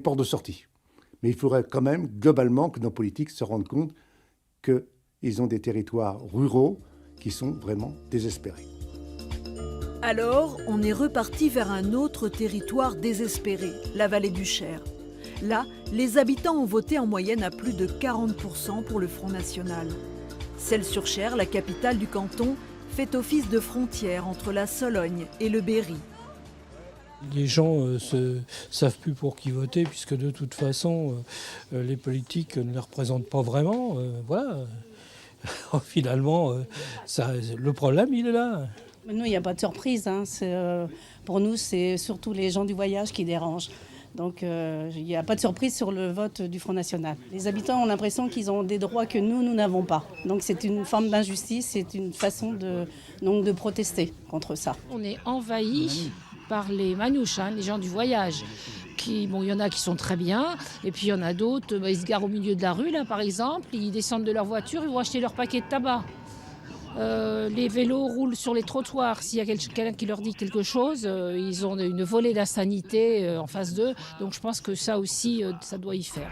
portes de sortie. Mais il faudrait quand même, globalement, que nos politiques se rendent compte qu'ils ont des territoires ruraux qui sont vraiment désespérés. Alors, on est reparti vers un autre territoire désespéré, la vallée du Cher. Là, les habitants ont voté en moyenne à plus de 40% pour le Front National. Celles-sur-Cher, la capitale du canton, fait office de frontière entre la Sologne et le Berry. Les gens ne savent plus pour qui voter, puisque de toute façon, les politiques ne les représentent pas vraiment. Voilà. Finalement, le problème, il est là. Nous, il n'y a pas de surprise. Pour nous, c'est surtout les gens du voyage qui dérangent. Donc, il n'y a pas de surprise sur le vote du Front National. Les habitants ont l'impression qu'ils ont des droits que nous n'avons pas. Donc, c'est une forme d'injustice, c'est une façon de protester contre ça. On est envahis par les manouches, les gens du voyage. Il y en a qui sont très bien, et puis il y en a d'autres, ils se garent au milieu de la rue, là, par exemple, ils descendent de leur voiture, ils vont acheter leur paquet de tabac. Les vélos roulent sur les trottoirs. S'il y a quelqu'un qui leur dit quelque chose, ils ont une volée d'insanité en face d'eux. Donc je pense que ça aussi, ça doit y faire.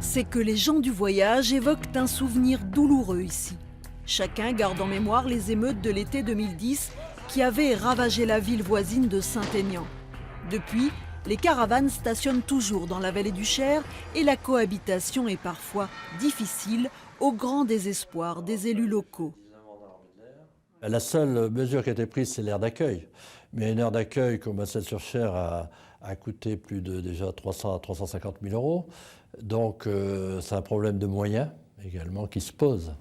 C'est que les gens du voyage évoquent un souvenir douloureux ici. Chacun garde en mémoire les émeutes de l'été 2010 qui avaient ravagé la ville voisine de Saint-Aignan. Depuis, les caravanes stationnent toujours dans la vallée du Cher et la cohabitation est parfois difficile au grand désespoir des élus locaux. La seule mesure qui a été prise, c'est l'aire d'accueil. Mais une aire d'accueil comme à Celles-sur-Cher a coûté plus de déjà 300 à 350 000 euros. Donc c'est un problème de moyens également qui se pose.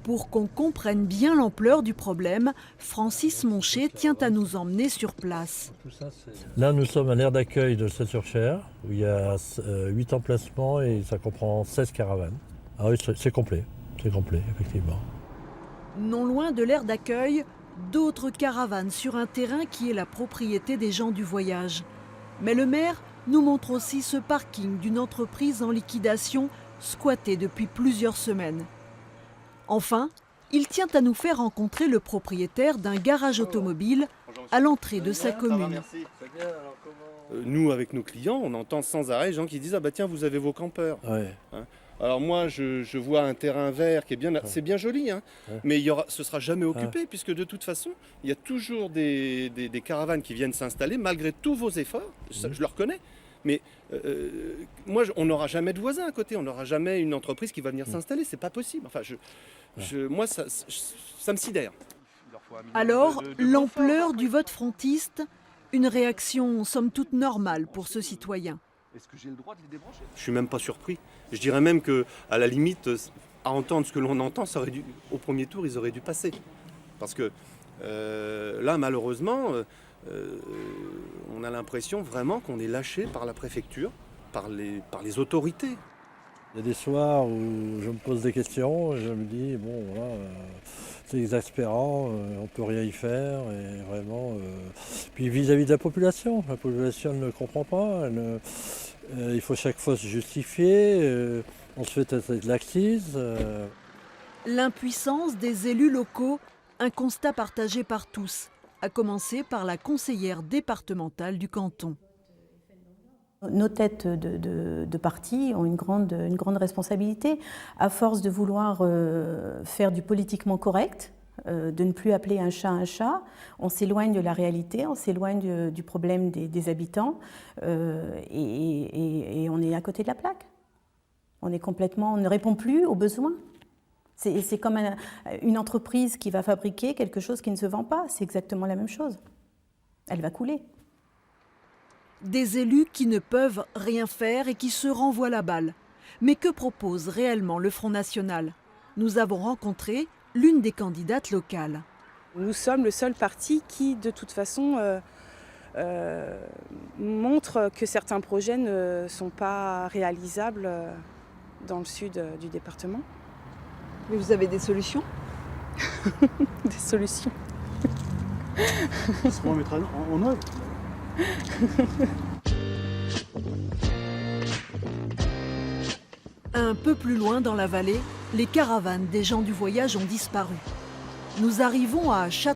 Pour qu'on comprenne bien l'ampleur du problème, Francis Moncher tient à nous emmener sur place. Là, nous sommes à l'aire d'accueil de Celles-sur-Cher, où il y a 8 emplacements et ça comprend 16 caravanes. Ah oui, c'est complet, effectivement. Non loin de l'aire d'accueil, d'autres caravanes sur un terrain qui est la propriété des gens du voyage. Mais le maire nous montre aussi ce parking d'une entreprise en liquidation squattée depuis plusieurs semaines. Enfin, il tient à nous faire rencontrer le propriétaire d'un garage automobile à l'entrée de sa commune. Nous, avec nos clients, on entend sans arrêt les gens qui disent « Ah bah tiens, vous avez vos campeurs Ouais. ». Alors moi, je vois un terrain vert qui est bien, c'est bien joli, mais ce ne sera jamais occupé, puisque de toute façon, il y a toujours des caravanes qui viennent s'installer, malgré tous vos efforts, je le reconnais. Mais moi, on n'aura jamais de voisins à côté, on n'aura jamais une entreprise qui va venir s'installer, c'est pas possible. Enfin, moi, ça me sidère. Alors, l'ampleur du vote frontiste, une réaction somme toute normale pour ce citoyen. Est-ce que j'ai le droit de les débrancher ? Je suis même pas surpris. Je dirais même que, à la limite, à entendre ce que l'on entend, au premier tour, ils auraient dû passer. Parce que là, malheureusement, on a l'impression vraiment qu'on est lâché par la préfecture, par les autorités. Il y a des soirs où je me pose des questions et je me dis, bon, voilà, c'est exaspérant, on ne peut rien y faire. Et vraiment, puis vis-à-vis de la population ne comprend pas. Il faut chaque fois se justifier, on se fait tâter de l'accise. L'impuissance des élus locaux, un constat partagé par tous, à commencer par la conseillère départementale du canton. Nos têtes de parti ont une grande responsabilité. À force de vouloir faire du politiquement correct, de ne plus appeler un chat, on s'éloigne de la réalité, on s'éloigne du problème des habitants et on est à côté de la plaque. On ne répond plus aux besoins. C'est comme une entreprise qui va fabriquer quelque chose qui ne se vend pas. C'est exactement la même chose. Elle va couler. Des élus qui ne peuvent rien faire et qui se renvoient la balle. Mais que propose réellement le Front National ? Nous avons rencontré l'une des candidates locales. Nous sommes le seul parti qui, de toute façon, montre que certains projets ne sont pas réalisables dans le sud du département. Mais vous avez des solutions ? Des solutions. Ce qu'on mettra en œuvre. Un peu plus loin dans la vallée, les caravanes des gens du voyage ont disparu. Nous arrivons à